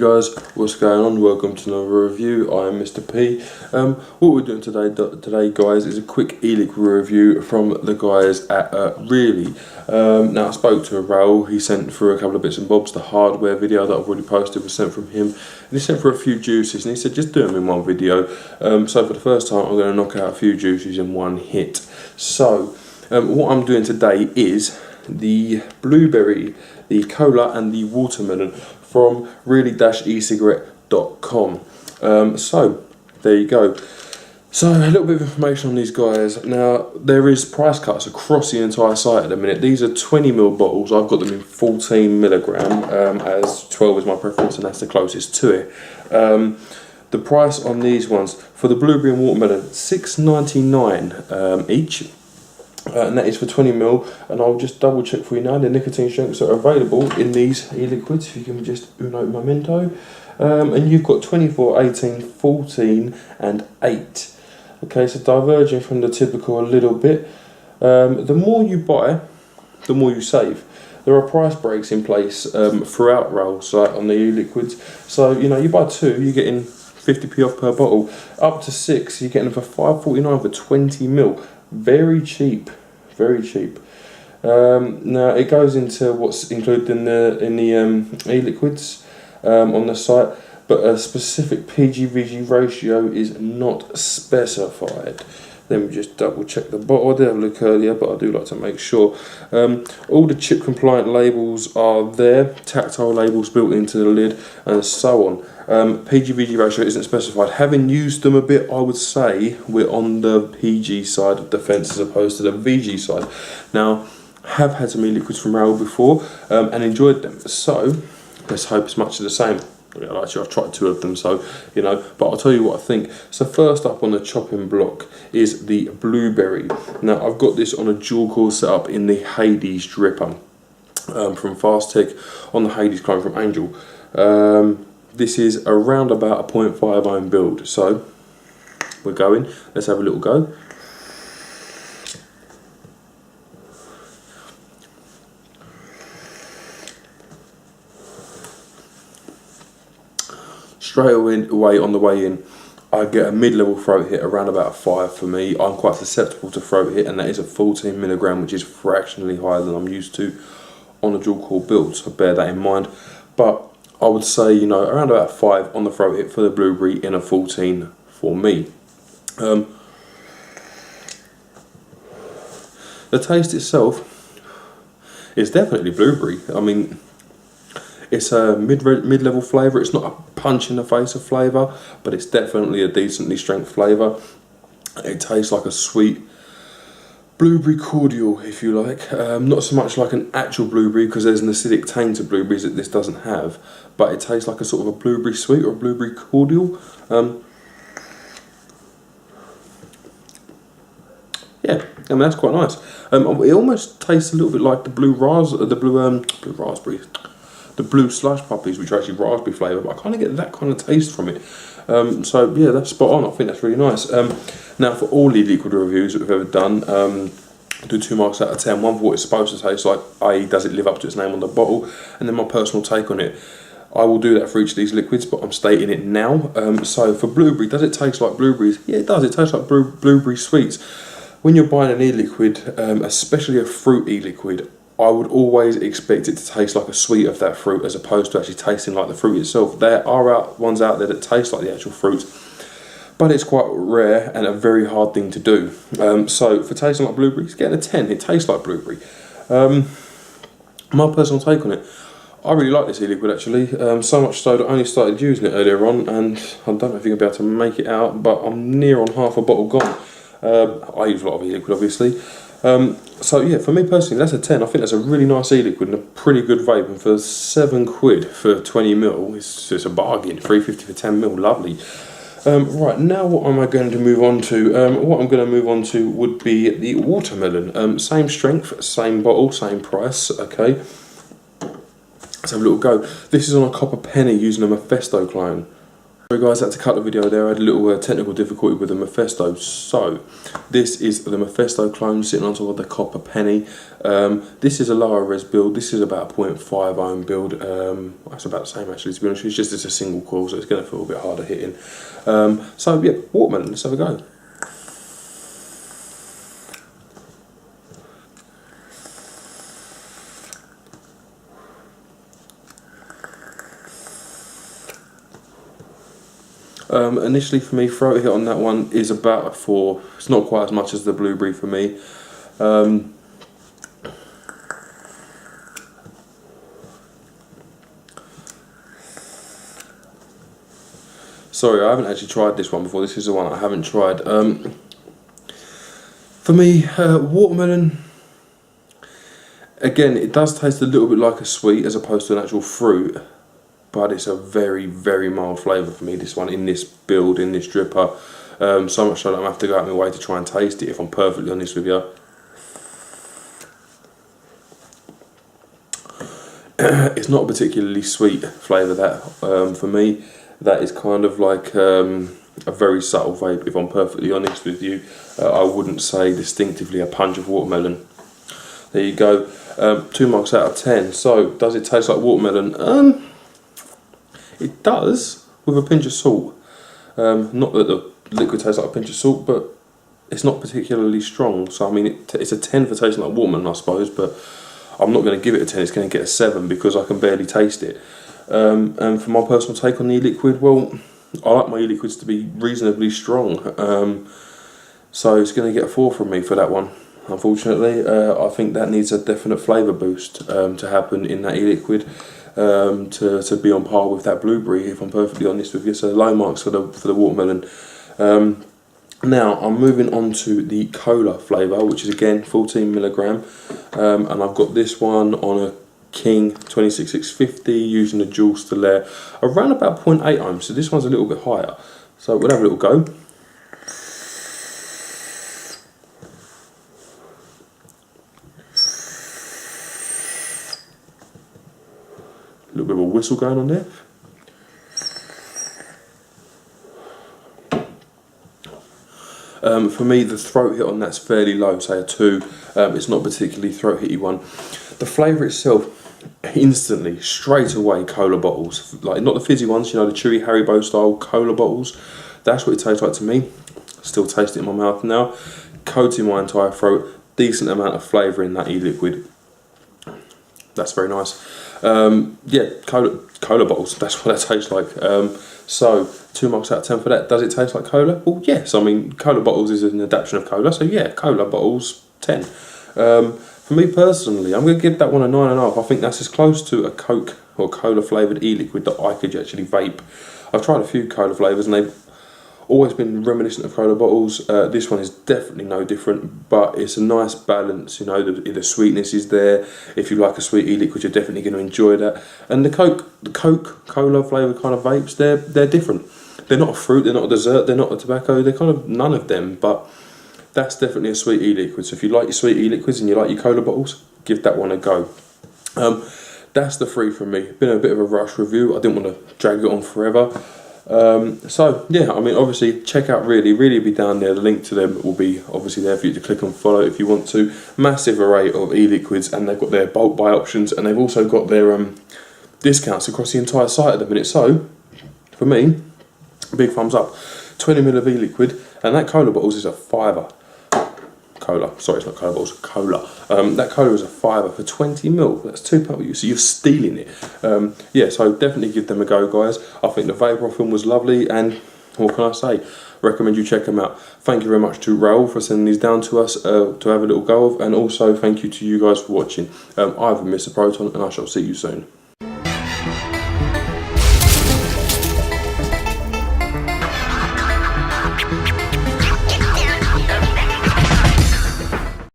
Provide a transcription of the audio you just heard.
Hey guys, what's going on? Welcome to another review. I am Mr. P. What we're doing today guys, is a quick e-liquid review from the guys at Really. Now I spoke to Raoul. He sent through a couple of bits and bobs. The hardware video that I've already posted was sent from him, and he sent for a few juices, and he said just do them in one video. So for the first time I'm going to knock out a few juices in one hit. So what I'm doing today is the blueberry, the cola and the watermelon from really-ecigarette.com. So there you go. So a little bit of information on these guys. Now there is price cuts across the entire site at the minute. These are 20ml bottles. I've got them in 14mg, as 12 is my preference and that's the closest to it. The price on these ones for the blueberry and watermelon, $6.99 each. And that is for 20ml, and I'll just double check for you now the nicotine strengths that are available in these e-liquids. If you can just uno momento, and you've got 24, 18, 14 and 8. Okay, so diverging from the typical a little bit. The more you buy, the more you save. There are price breaks in place throughout Raoul's site on the e-liquids, so you know, you buy 2, you're getting 50p off per bottle. Up to 6, you're getting them for $5.49 for 20ml. Very cheap, very cheap. Now it goes into what's included in the e-liquids on the site, but a specific PG/VG ratio is not specified. Let me just double check the bottle. I did have a look earlier, but I do like to make sure. All the chip compliant labels are there, tactile labels built into the lid, and so on. PG/VG ratio isn't specified. Having used them a bit, I would say we're on the PG side of the fence as opposed to the VG side. Now, have had some e-liquids from Raoul before and enjoyed them, so let's hope it's much of the same. Actually, I've tried 2 of them, so you know, but I'll tell you what I think. So first up on the chopping block is the blueberry. Now I've got this on a dual core setup in the Hades dripper from Fast Tech on the Hades clone from Angel. This is around about a 0.5 ohm build, so we're going. Let's have a little go. Straight away on the way in, I get a mid-level throat hit around about a 5 for me. I'm quite susceptible to throat hit, and that is a 14mg, which is fractionally higher than I'm used to on a dual core build, so bear that in mind. But I would say, you know, around about 5 on the throat hit for the blueberry in a 14 for me. The taste itself is definitely blueberry. I mean, it's a mid-level flavour. It's not a punch in the face of flavour, but it's definitely a decently strength flavour. It tastes like a sweet blueberry cordial, if you like. Not so much like an actual blueberry, because there's an acidic taint to blueberries that this doesn't have, but it tastes like a sort of a blueberry sweet or a blueberry cordial. Yeah, I mean, that's quite nice. It almost tastes a little bit like the blue slush puppies, which are actually raspberry flavour, but I kind of get that kind of taste from it. So yeah, that's spot on. I think that's really nice. Now for all the liquid reviews that we've ever done, do 2 marks out of 10. One for what it's supposed to taste like, i.e. does it live up to its name on the bottle, and then my personal take on it. I will do that for each of these liquids, but I'm stating it now. So for blueberry, does it taste like blueberries? Yeah, it does. It tastes like blueberry sweets. When you're buying an e-liquid, especially a fruit e-liquid, I would always expect it to taste like a sweet of that fruit as opposed to actually tasting like the fruit itself. There are ones out there that taste like the actual fruit, but it's quite rare and a very hard thing to do. So for tasting like blueberry, it's getting a 10. It tastes like blueberry. My personal take on it, I really like this e-liquid actually, so much so that I only started using it earlier on, and I don't know if you're going to be able to make it out, but I'm near on half a bottle gone. I use a lot of e-liquid obviously. So yeah, for me personally, that's a 10. I think that's a really nice e-liquid and a pretty good vape, and for £7 for 20ml, it's a bargain. £3.50 for 10ml, lovely. Right, now what am I going to move on to? What I'm going to move on to would be the watermelon. Same strength, same bottle, same price, okay. Let's have a little go. This is on a copper penny using a Mephisto clone. Sorry guys, I had to cut the video there. I had a little technical difficulty with the Mephisto. So, this is the Mephisto clone sitting on top of the copper penny. This is a lower res build. This is about a 0.5 ohm build. That's about the same actually, to be honest. It's just a single coil, so it's going to feel a bit harder hitting. So yeah, watermelon, let's have a go. Initially for me, throat hit on that one is about a 4. It's not quite as much as the blueberry for me. Sorry, I haven't actually tried this one before. This is the one I haven't tried. For me, watermelon, again, it does taste a little bit like a sweet as opposed to an actual fruit. But it's a very, very mild flavour for me, this one, in this build, in this dripper. So much so that I'm going to have to go out of my way to try and taste it, if I'm perfectly honest with you. It's not a particularly sweet flavour, that, for me. That is kind of like a very subtle vape, if I'm perfectly honest with you. I wouldn't say distinctively a punch of watermelon. There you go. 2 marks out of 10. So, does it taste like watermelon? It does, with a pinch of salt. Not that the liquid tastes like a pinch of salt, but it's not particularly strong. So I mean, it's a 10 for tasting like watermelon, I suppose, but I'm not going to give it a 10, it's going to get a 7 because I can barely taste it. And for my personal take on the e-liquid, well, I like my e-liquids to be reasonably strong. So it's going to get a 4 from me for that one. Unfortunately, I think that needs a definite flavour boost to happen in that e-liquid. To be on par with that blueberry, if I'm perfectly honest with you. So low marks for the watermelon. Now I'm moving on to the cola flavour, which is again 14mg, and I've got this one on a King 26650 using a dual Stelaire around about 0.8 ohms. So this one's a little bit higher. So we'll have a little go. A little bit of a whistle going on there. For me, the throat hit on that's fairly low, say a 2. It's not particularly throat hitty one. The flavour itself, instantly, straight away, cola bottles. Like, not the fizzy ones, you know, the chewy Haribo style cola bottles. That's what it tastes like to me. Still taste it in my mouth now. Coating my entire throat. Decent amount of flavour in that e-liquid. That's very nice. Yeah, cola bottles, that's what that tastes like. So 2 marks out of 10 for that. Does it taste like cola? Well, yes. I mean, cola bottles is an adaptation of cola, so yeah, cola bottles 10. For me personally, I'm going to give that one a 9.5. I think that's as close to a Coke or cola flavoured e-liquid that I could actually vape. I've tried a few cola flavours and they've always been reminiscent of cola bottles. This one is definitely no different, but it's a nice balance. You know, the sweetness is there. If you like a sweet e-liquid, you're definitely going to enjoy that. And the Coke cola flavour kind of vapes, they're different. They're not a fruit, they're not a dessert, they're not a tobacco, they're kind of none of them, but that's definitely a sweet e-liquid. So if you like your sweet e-liquids and you like your cola bottles, give that one a go. That's the 3 from me. Been a bit of a rush review. I didn't want to drag it on forever. So yeah, I mean, obviously check out Really be down there. The link to them will be obviously there for you to click and follow if you want to. Massive array of e-liquids, and they've got their bulk buy options, and they've also got their discounts across the entire site at the minute. So for me, big thumbs up. 20ml of e-liquid, and that cola bottles is a £5. Cola, sorry, it's not cola bottles, cola. That cola is a £5 for 20ml. That's £2. So you're stealing it. Yeah, so definitely give them a go, guys. I think the vapor off them was lovely, and what can I say? Recommend you check them out. Thank you very much to Raoul for sending these down to us to have a little go of, and also thank you to you guys for watching. I've been Mr. Proton, and I shall see you soon.